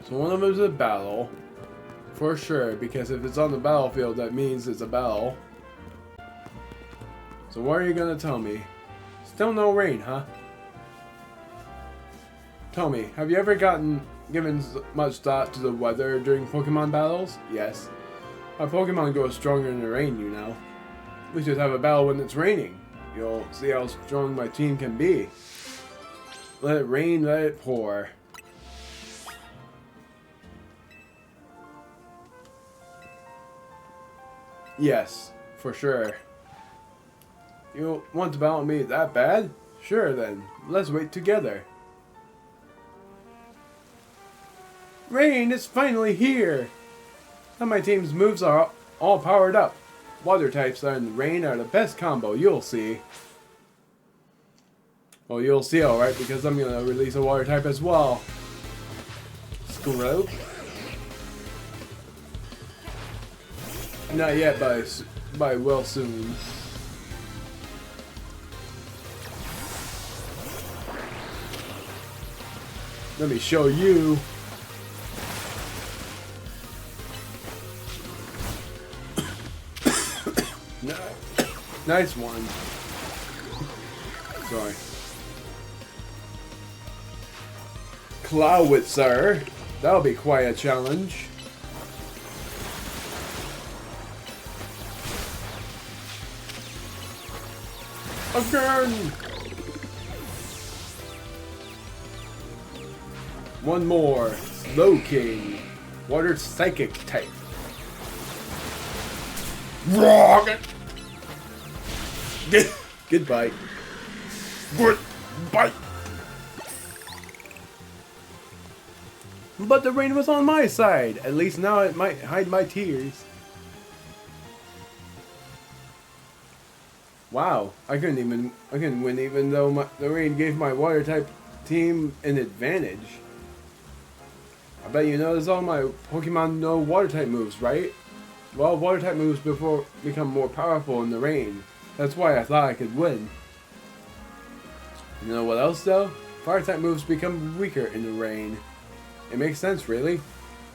So one of them is a battle. For sure, because if it's on the battlefield, that means it's a battle. So what are you gonna tell me? Still no rain, huh? Tell me, have you ever given much thought to the weather during Pokemon battles? Yes. My Pokemon grow stronger in the rain, you know. We should have a battle when it's raining. You'll see how strong my team can be. Let it rain, let it pour. Yes, for sure. You want to battle me that bad? Sure then, let's wait together. Rain is finally here! Now my team's moves are all powered up. Water types and rain are the best combo, you'll see. Well, you'll see alright, because I'm gonna release a water type as well. Scrope. Not yet, but will soon. Let me show you. Nice one. Sorry. Clowitzer. That'll be quite a challenge. Again! One more. Slowking. Water Psychic type. Rocket! Goodbye. Goodbye. But the rain was on my side. At least now it might hide my tears. Wow, I couldn't win even though the rain gave my water type team an advantage. I bet you notice all my Pokemon know water type moves, right? Well, water type moves become more powerful in the rain. That's why I thought I could win. You know what else though? Fire type moves become weaker in the rain. It makes sense, really.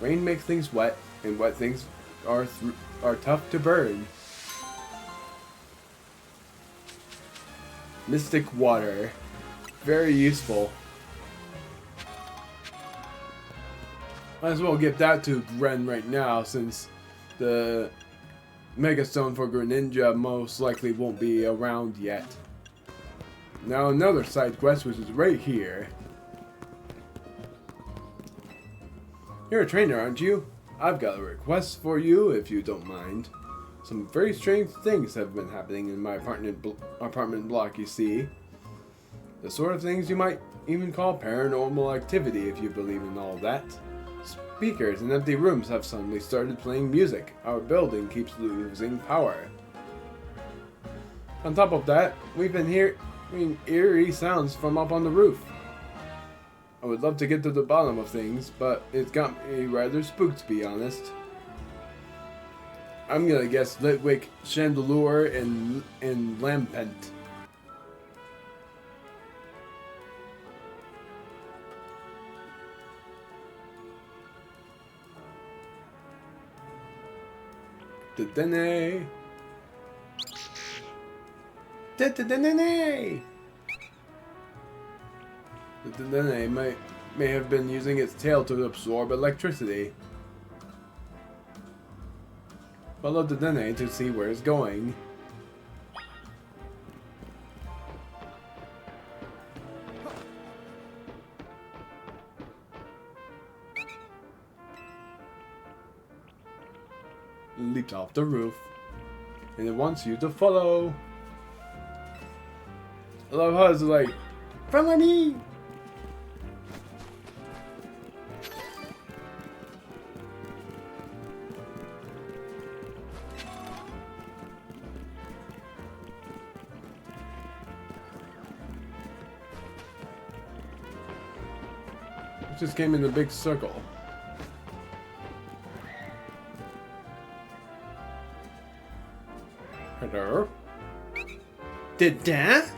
Rain makes things wet, and wet things are tough to burn. Mystic Water. Very useful. Might as well give that to Gren right now, since the Mega Stone for Greninja most likely won't be around yet. Now another side quest, which is right here. You're a trainer, aren't you? I've got a request for you, if you don't mind. Some very strange things have been happening in my apartment block, you see. The sort of things you might even call paranormal activity, if you believe in all that. Speakers in empty rooms have suddenly started playing music. Our building keeps losing power. On top of that, we've been hearing eerie sounds from up on the roof. I would love to get to the bottom of things, but it's got me rather spooked, to be honest. I'm gonna guess Litwick, Chandelure, and Lampent. Da-da-nay. Da-da-da-da-nay. The Dene may have been using its tail to absorb electricity. Follow the Dene to see where it's going. Leaped off the roof, and it wants you to follow. I love how it's like, follow me! It just came in a big circle. Hello? Did that?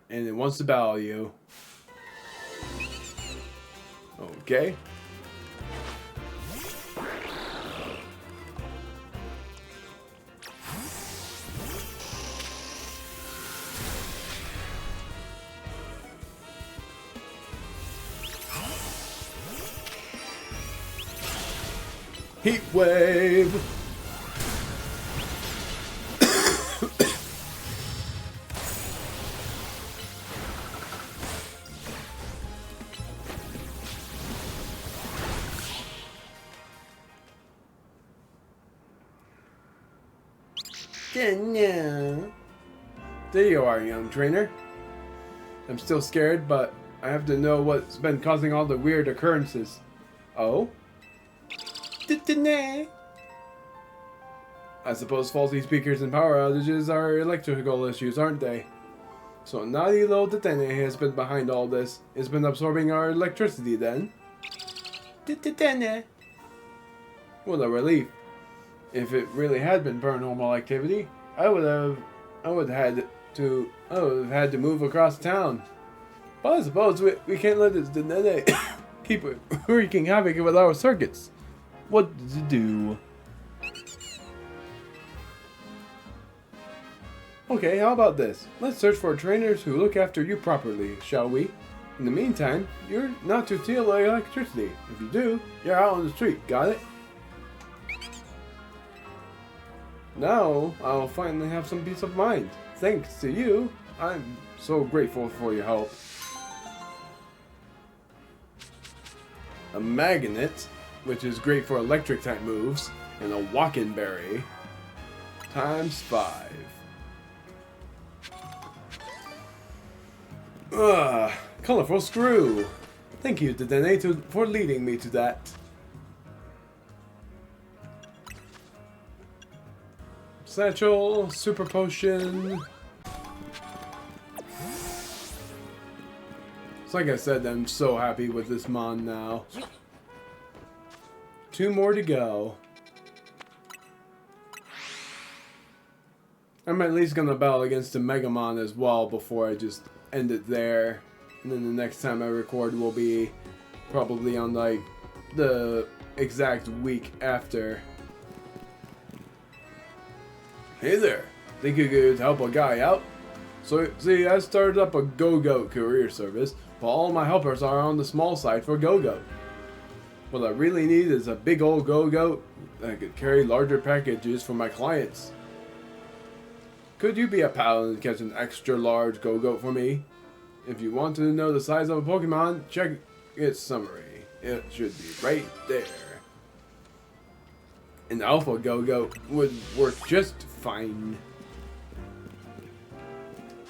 And it wants to battle you. Okay. Heat wave. There you are, young trainer. I'm still scared, but I have to know what's been causing all the weird occurrences. Oh? I suppose faulty speakers and power outages are electrical issues, aren't they? So naughty little Bitten has been behind all this. It's been absorbing our electricity then. What a relief. If it really had been paranormal activity, I would have had to move across town. But I suppose we can't let this Bitten keep wreaking havoc with our circuits. What to do? Okay, how about this? Let's search for trainers who look after you properly, shall we? In the meantime, you're not to steal electricity. If you do, you're out on the street, got it? Now, I'll finally have some peace of mind. Thanks to you, I'm so grateful for your help. A magnet, which is great for electric type moves, and a walk-in berry. Times 5. Colorful screw. Thank you, Bitten, for leading me to that. Satchel, super potion. So like I said, I'm so happy with this mon now. 2 more to go. I'm at least gonna battle against the Megamon as well before I just end it there. And then the next time I record will be probably on like the exact week after. Hey there, think you could help a guy out? So, see, I started up a Go-Goat courier service, but all my helpers are on the small side for Go-Goat. What I really need is a big old Go-Goat that could carry larger packages for my clients. Could you be a pal and catch an extra large Go-Goat for me? If you want to know the size of a Pokemon, check its summary. It should be right there. An Alpha Go-Goat would work just fine.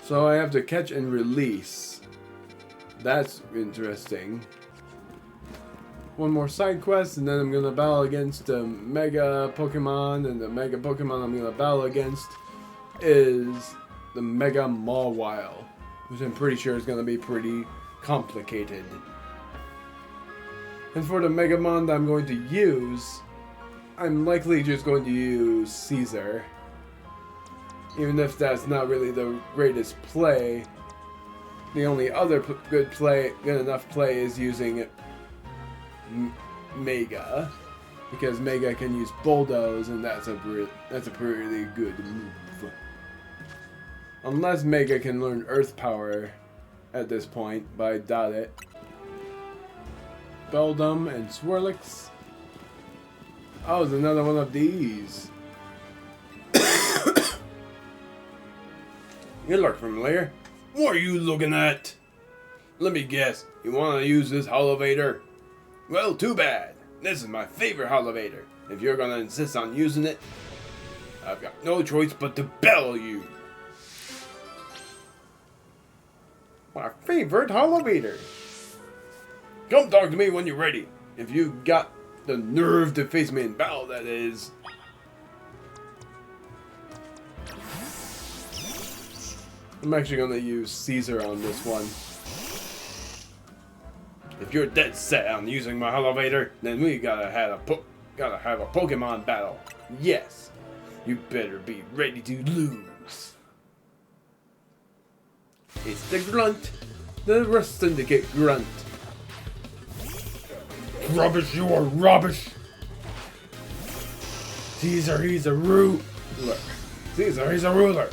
So I have to catch and release. That's interesting. One more side quest, and then I'm gonna battle against the Mega Pokemon, and the Mega Pokemon I'm gonna battle against is the Mega Mawile, which I'm pretty sure is gonna be pretty complicated. And for the Megamon that I'm going to use, I'm likely just going to use Caesar. Even if that's not really the greatest play, the only other good enough play is using Mega, because Mega can use Bulldoze, and that's a pretty good move. Unless Mega can learn Earth Power at this point, but I doubt it. Beldum and Swirlix. Oh, it's another one of these. You look familiar. What are you looking at? Let me guess, you want to use this Holovator? Well, too bad. This is my favorite Holovator. If you're going to insist on using it, I've got no choice but to battle you. My favorite Holovator. Come talk to me when you're ready. If you got the nerve to face me in battle, that is. I'm actually going to use Caesar on this one. If you're dead set on using my Holovator, then we gotta have a Pokemon battle. Yes, you better be ready to lose. It's the Grunt, the Rust Syndicate Grunt. Rubbish, you are rubbish! Caesar, he's a ruler. Caesar, he's a ruler.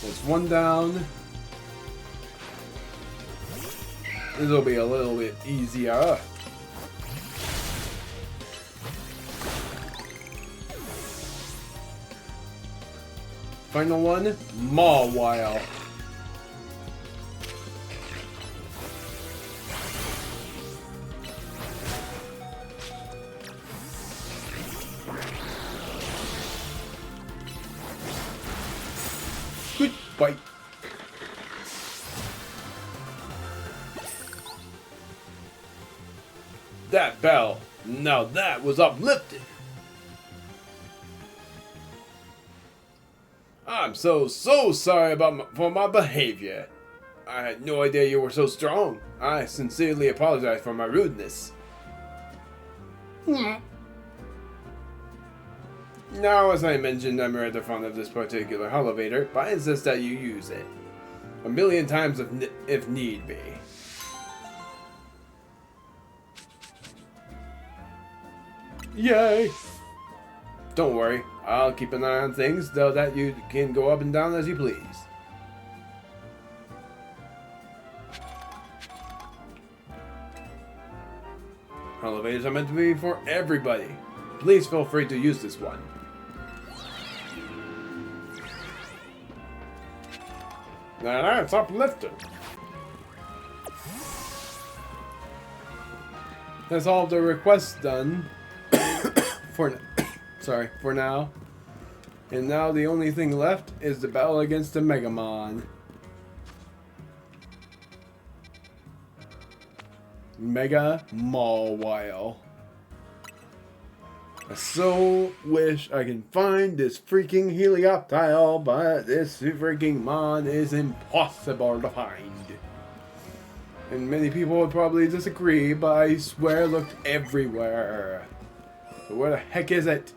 There's one down. This will be a little bit easier. Final one, Mawile. Good bite. That bell, now that was uplifted. I'm so sorry for my behavior. I had no idea you were so strong. I sincerely apologize for my rudeness. Now, as I mentioned, I'm rather fond of this particular elevator, but I insist that you use it. 1,000,000 times if need be. Yay! Don't worry, I'll keep an eye on things, though that you can go up and down as you please. Elevators are meant to be for everybody. Please feel free to use this one. Now that's uplifted. That's all the requests done. For now. And now the only thing left is the battle against the Megamon. Mega Mawile. I so wish I can find this freaking Helioptile, but this freaking mon is impossible to find. And many people would probably disagree, but I swear I looked everywhere. So where the heck is it?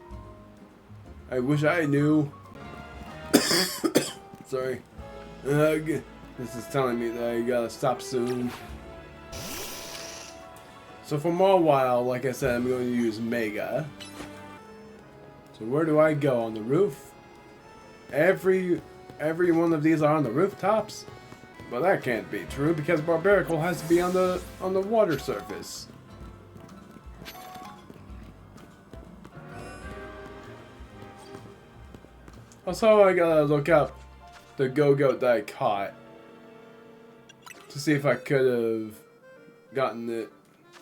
I wish I knew. Sorry. Ugh. This is telling me that I gotta stop soon. So for Mawile, like I said, I'm going to use Mega. So where do I go? On the roof? Every one of these are on the rooftops? Well, that can't be true because Barbarical has to be on the water surface. Also, I gotta look up the Go-Goat that I caught to see if I could have gotten it,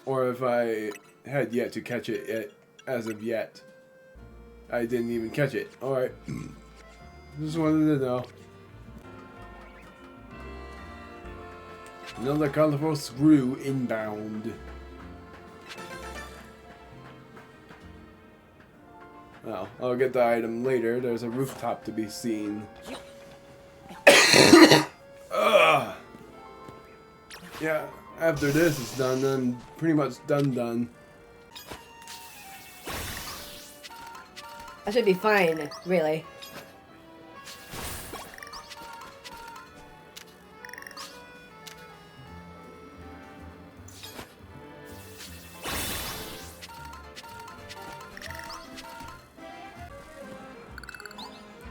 or if I had yet to catch it as of yet. I didn't even catch it. Alright. Just wanted to know. Another colorful screw inbound. Oh, I'll get the item later. There's a rooftop to be seen. Yeah, after this is done, I'm pretty much done. I should be fine, really.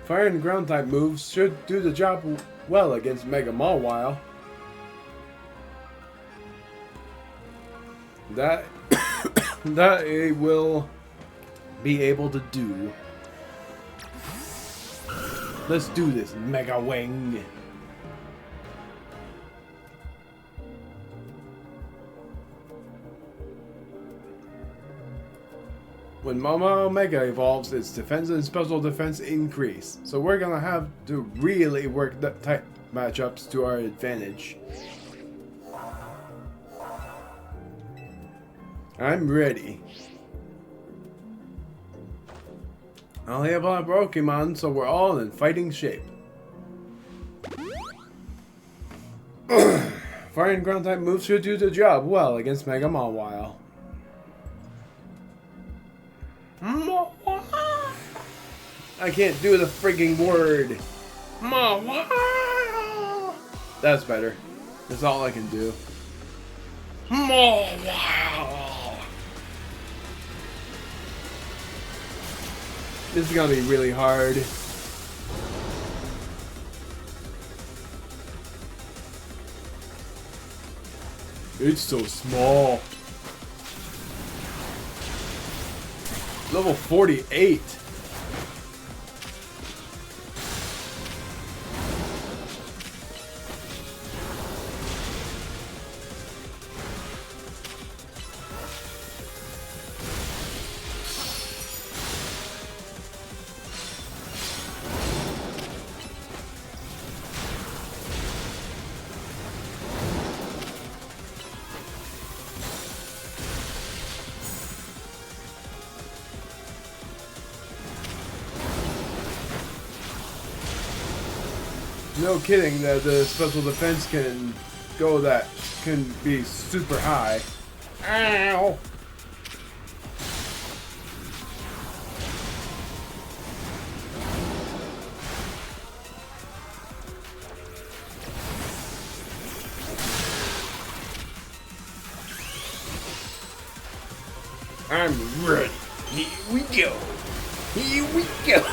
Fire and ground type moves should do the job well against Mega Mawile. That it will be able to do. Let's do this, Mega Wing. When Mama Omega evolves, its defense and special defense increase. So we're gonna have to really work that type matchups to our advantage. I'm ready. I only have a lot of Pokemon, so we're all in fighting shape. Fire and ground type moves should do the job well against Mega Mawile. I can't do the freaking word. That's better. That's all I can do. This is gonna be really hard. It's so small. Level 48. No kidding that the special defense can be super high. Ow! I'm ready. Here we go. Here we go.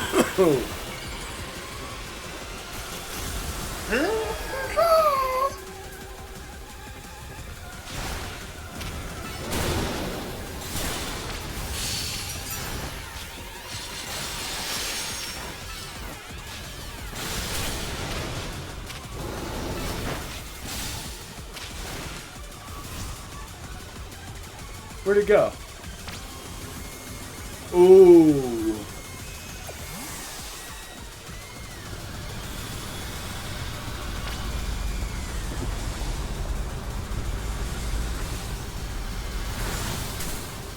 Where'd it go? Ooh.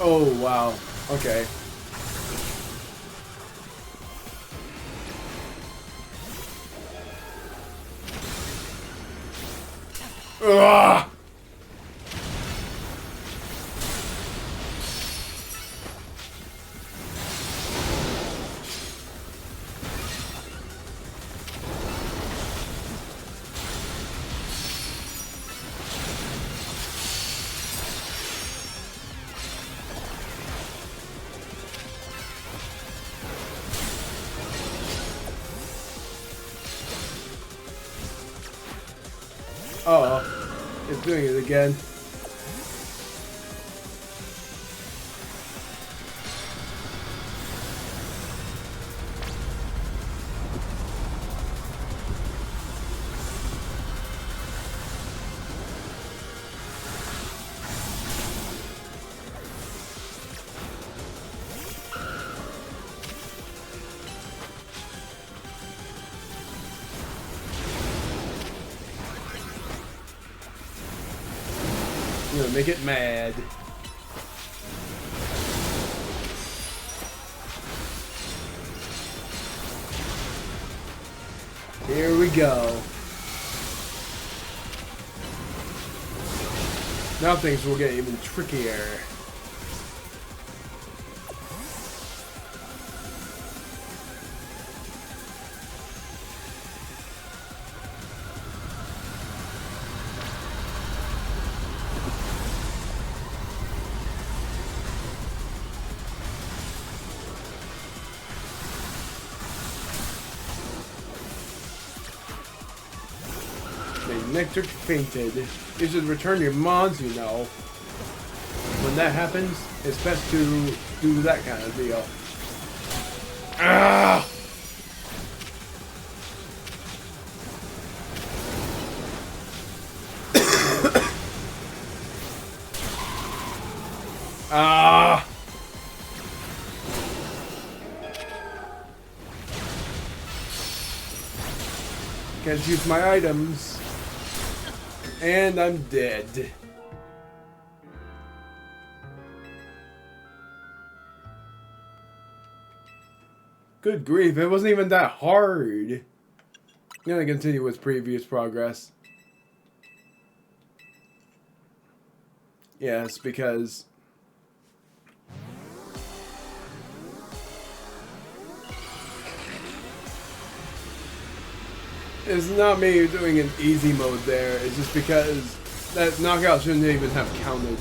Oh, wow. Okay. Ugh! Uh-oh. It's doing it again. You know, make it mad. Here we go. Now things will get even trickier. Nectar fainted. You should return your mons, you know. When that happens, it's best to do that kind of deal. Ah! Ah! Can't use my items. And I'm dead. Good grief, it wasn't even that hard. I'm gonna continue with previous progress. Yes, because It's not me doing an easy mode there. It's just because that knockout shouldn't even have counted.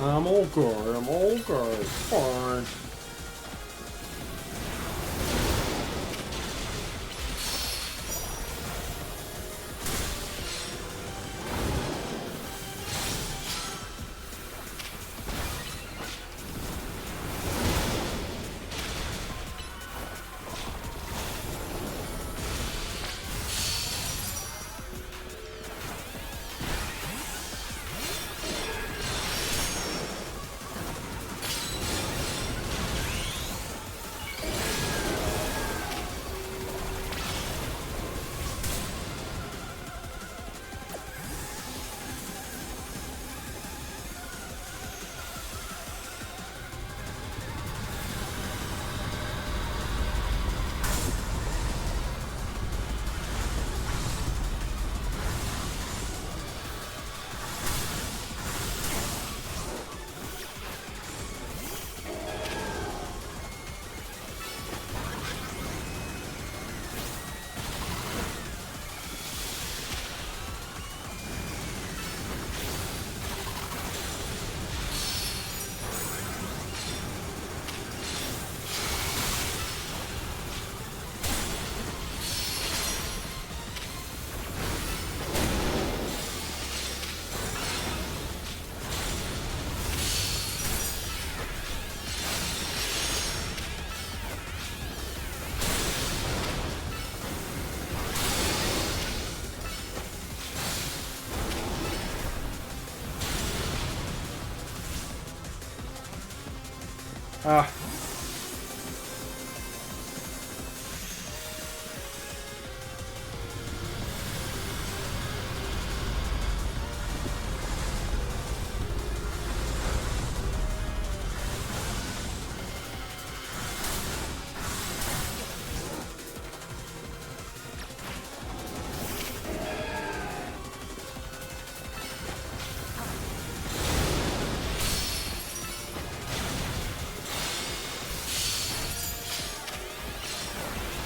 I'm all good, I'm all good, fine. Ah.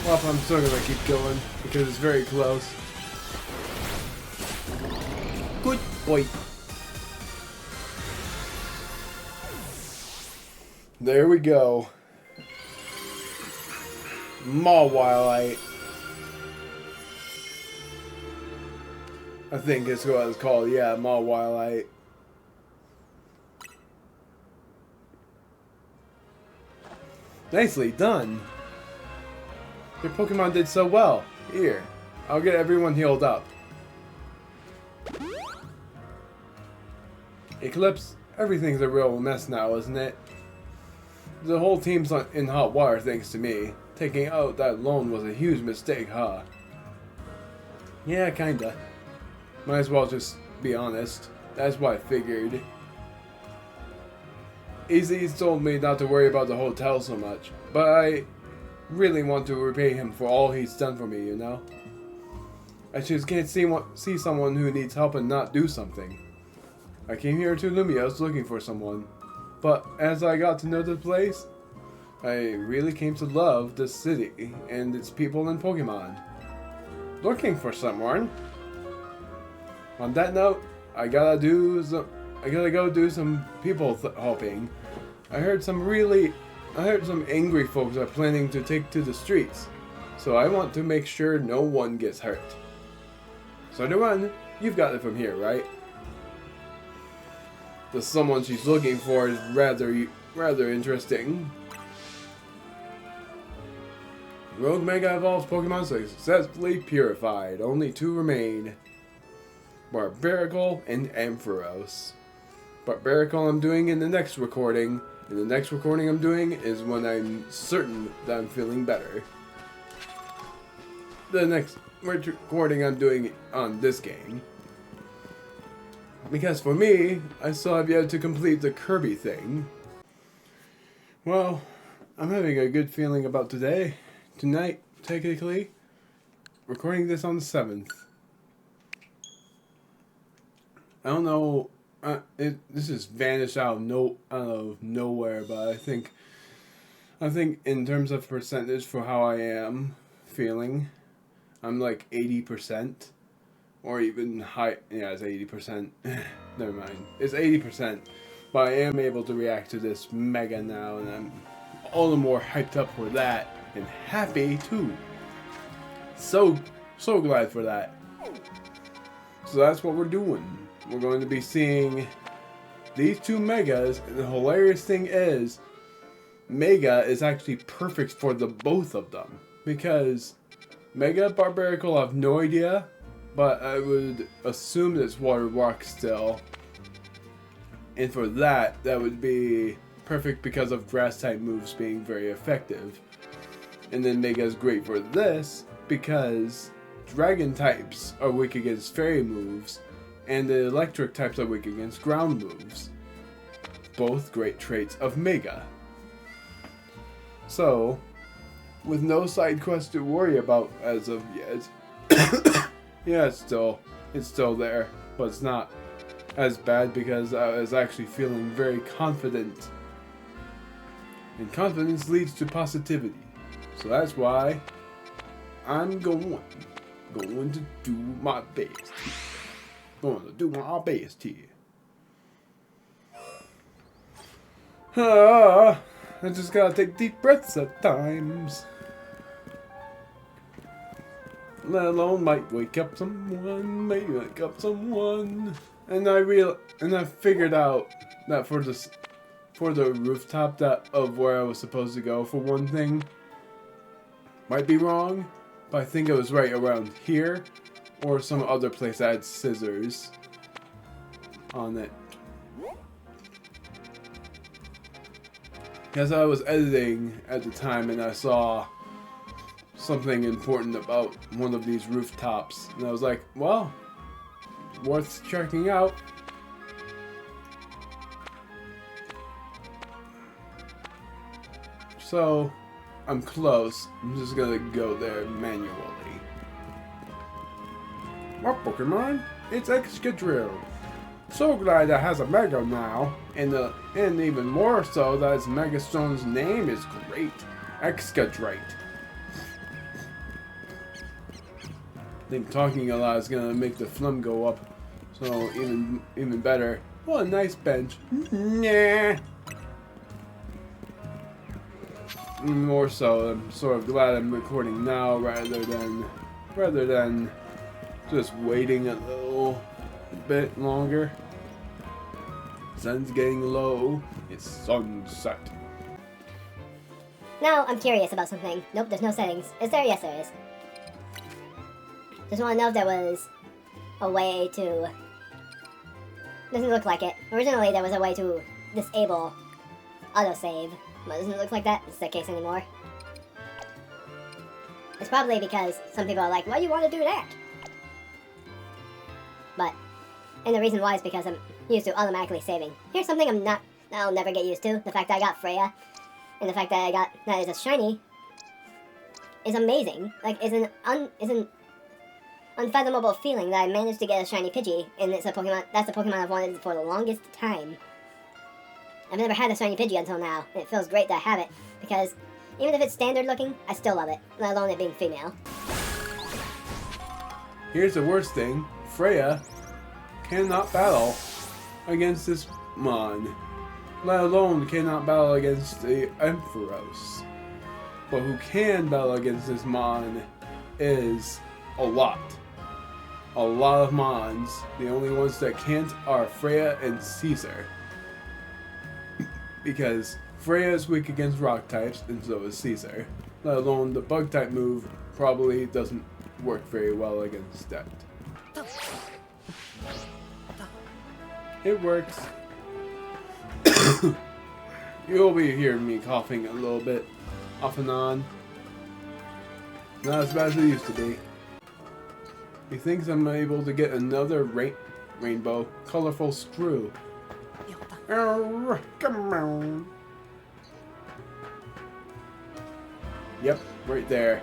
Well, I'm still gonna keep going because it's very close. Good boy. There we go. Mawile. I think it's what it's called. Yeah, Mawile. Nicely done. Your Pokemon did so well. Here, I'll get everyone healed up. Eclipse, everything's a real mess now, isn't it? The whole team's in hot water thanks to me. Taking out that loan was a huge mistake, huh? Yeah, kinda. Might as well just be honest. That's what I figured. Easy's told me not to worry about the hotel so much, but I really want to repay him for all he's done for me, you know? I just can't see someone who needs help and not do something. I came here to Lumios looking for someone, but as I got to know the place, I really came to love this city and its people and Pokemon. Looking for someone? On that note, I gotta go do some people helping. I heard some angry folks are planning to take to the streets, so I want to make sure no one gets hurt. So to run, you've got it from here, right? The someone she's looking for is rather interesting. Rogue Mega Evolved Pokemon successfully purified. Only 2 remain. Barbarical and Ampharos. Barbarical I'm doing in the next recording. And the next recording I'm doing is when I'm certain that I'm feeling better. The next recording I'm doing on this game. Because for me, I still have yet to complete the Kirby thing. Well, I'm having a good feeling about today. Tonight, technically. Recording this on the 7th. I don't know. This just vanished out of nowhere, but I think in terms of percentage for how I am feeling, I'm like 80%, or even high. Yeah, it's 80%. Never mind, it's 80%. But I am able to react to this mega now, and I'm all the more hyped up for that, and happy too. So glad for that. So that's what we're doing. We're going to be seeing these two megas. The hilarious thing is, Mega is actually perfect for the both of them. Because Mega Barbarical, I have no idea, but I would assume that it's Water Rock still. And for that would be perfect because of Grass type moves being very effective. And then Mega is great for this because Dragon types are weak against Fairy moves. And the electric types are weak against ground moves. Both great traits of Mega. So, with no side quest to worry about as of yet. Yeah, it's still there, but it's not as bad because I was actually feeling very confident. And confidence leads to positivity. So that's why I'm going to do my best. Going to do my best here. I just gotta take deep breaths at times. Let alone might wake up someone, And I figured out that for the rooftop of where I was supposed to go for one thing, might be wrong, but I think it was right around here. Or some other place that had scissors on it. Because I was editing at the time and I saw something important about one of these rooftops. And I was like, well, worth checking out. So, I'm close. I'm just gonna go there manually. What Pokemon? It's Excadrill. So glad that has a Mega now, and even more so that its Mega Stone's name is great, Excadrill. I think talking a lot is gonna make the phlegm go up, so even better. What a nice bench. Nah. More so, I'm sort of glad I'm recording now rather than just waiting a little bit longer. Sun's getting low. It's sunset. Now I'm curious about something. Nope, there's no settings. Is there? Yes, there is. Just want to know if there was a way to... Doesn't look like it. Originally there was a way to disable autosave, but it doesn't look like that's the case anymore. It's probably because some people are like, why do you want to do that? And the reason why is because I'm used to automatically saving. Here's something I'll never get used to. The fact that I got Freya, and the fact that that is a shiny, is amazing. Like, is an unfathomable feeling that I managed to get a shiny Pidgey, and that's the Pokemon I've wanted for the longest time. I've never had a shiny Pidgey until now, and it feels great that I have it, because even if it's standard looking, I still love it, let alone it being female. Here's the worst thing. Freya cannot battle against this Mon, let alone cannot battle against the Ampharos. But who can battle against this Mon is a lot. A lot of Mons. The only ones that can't are Freya and Caesar. Because Freya is weak against rock types, and so is Caesar. Let alone the bug type move probably doesn't work very well against that. It works. You'll be hearing me coughing a little bit, off and on. Not as bad as it used to be. He thinks I'm able to get another rainbow colorful screw. Come on. Yep, right there.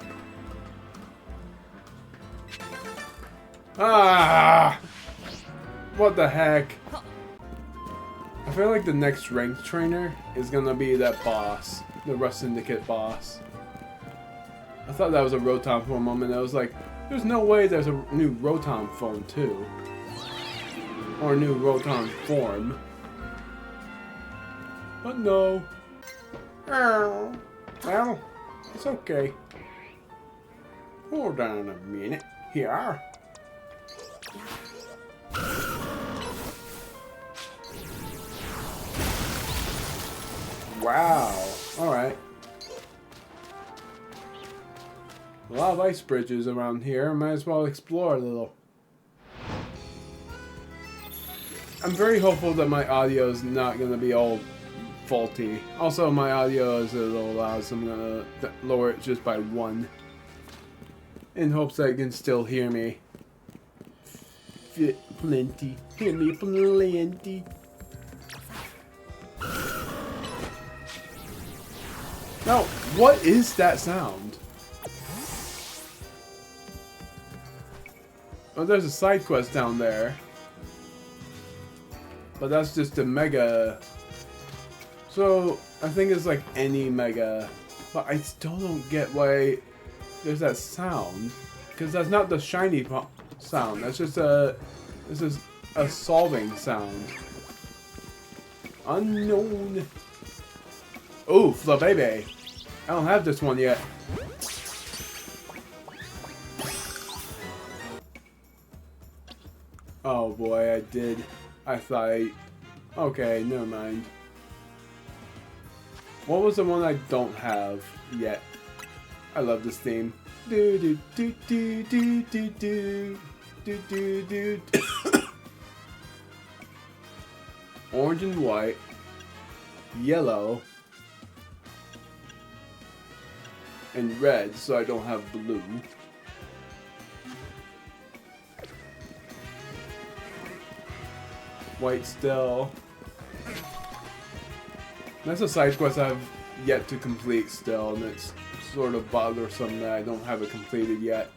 Ah! What the heck? I feel like the next ranked trainer is gonna be that boss, the Rust Syndicate boss. I thought that was a Rotom for a moment. I was like, there's no way there's a new Rotom phone too. Or a new Rotom form. But no. Oh, well, it's okay. Hold on a minute. Here. Wow. Alright. A lot of ice bridges around here. Might as well explore a little. I'm very hopeful that my audio is not going to be all faulty. Also, my audio is a little loud, so I'm going to lower it just by 1. In hopes that you can still hear me. Plenty. Hear me plenty. Now, what is that sound? Oh, there's a side quest down there. But that's just a mega. So, I think it's like any mega. But I still don't get why there's that sound. Because that's not the shiny sound. That's just a. This is a solving sound. Unknown. Ooh, Flabebe. I don't have this one yet. Oh boy, I did. I thought okay, never mind. What was the one I don't have yet? I love this theme. Do do do do do do do do do do. Orange and white. Yellow. And red, so I don't have blue. White still. That's a side quest I've yet to complete still, and it's sort of bothersome that I don't have it completed yet.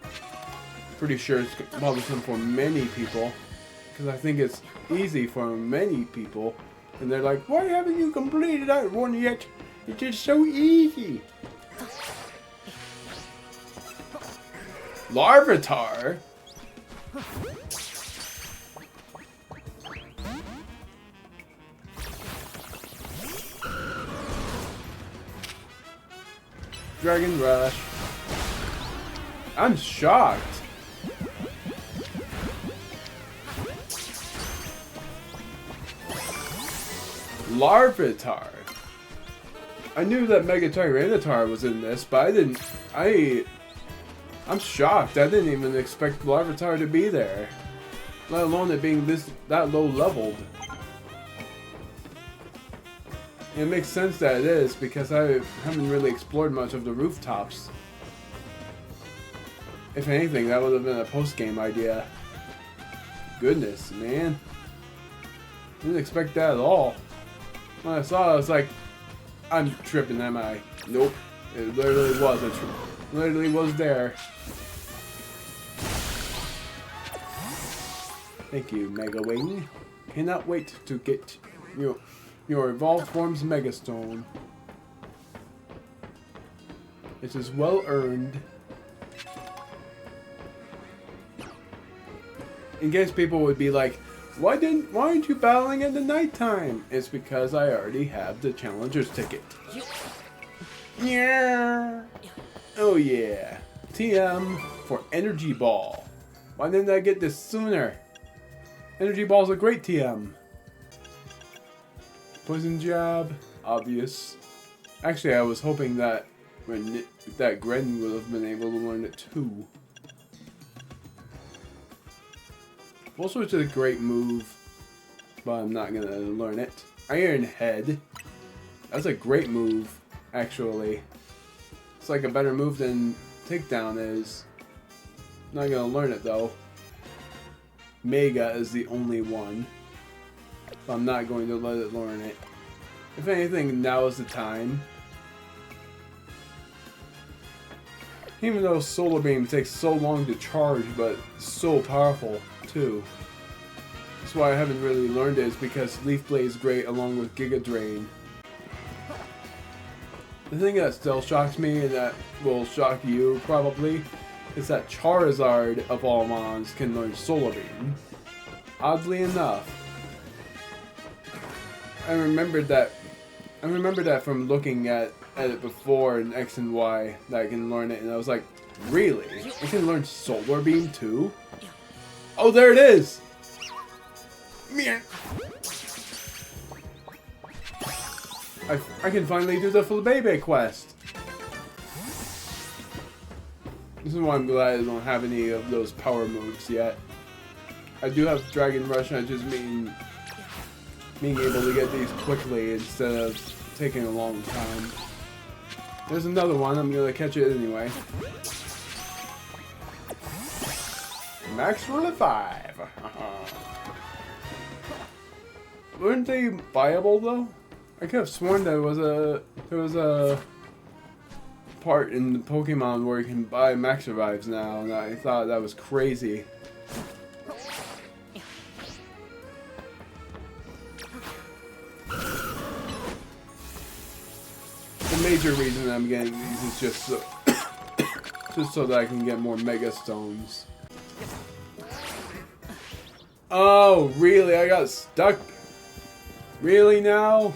Pretty sure it's bothersome for many people, because I think it's easy for many people, and they're like, why haven't you completed that one yet? It's just so easy. Larvitar? Dragon Rush. I'm shocked. Larvitar. I knew that Mega Tyranitar was in this, but I'm shocked. I didn't even expect Larvitar to be there. Let alone it being that low leveled. It makes sense that it is, because I haven't really explored much of the rooftops. If anything, that would have been a post-game idea. Goodness, man. Didn't expect that at all. When I saw it, I was like, I'm tripping, am I? Nope. It literally was. It literally was there. Thank you, Mega Wing. Cannot wait to get your evolved form's Megastone. It is well earned. In case people would be like, why aren't you battling in the nighttime? It's because I already have the Challenger's ticket. Yeah. Oh yeah. TM for Energy Ball. Why didn't I get this sooner? Energy Ball's a great TM. Poison Jab, obvious. Actually, I was hoping that that Gren would have been able to learn it too. Also, it's a great move, but I'm not gonna learn it. Iron Head. That's a great move, actually. It's like a better move than Takedown is. Not gonna learn it though. Mega is the only one. So I'm not going to let it learn it. If anything, now is the time. Even though Solar Beam takes so long to charge, but so powerful too. That's why I haven't really learned it, is because Leaf Blade is great along with Giga Drain. The thing that still shocks me, and that will shock you probably, is that Charizard of all mons can learn Solar Beam. Oddly enough. I remembered that from looking at it before in X and Y, that I can learn it, and I was like, really? I can learn Solar Beam too? Oh, there it is! I can finally do the Flabébé quest! This is why I'm glad I don't have any of those power moves yet. I do have Dragon Rush, and I just mean being able to get these quickly instead of taking a long time. There's another one, I'm gonna catch it anyway. Max Rule of 5! Weren't they viable though? I could have sworn there was a part in the Pokemon where you can buy Max Revives now, and I thought that was crazy. The major reason I'm getting these is just so that I can get more Mega Stones. Oh, really? I got stuck? Really now?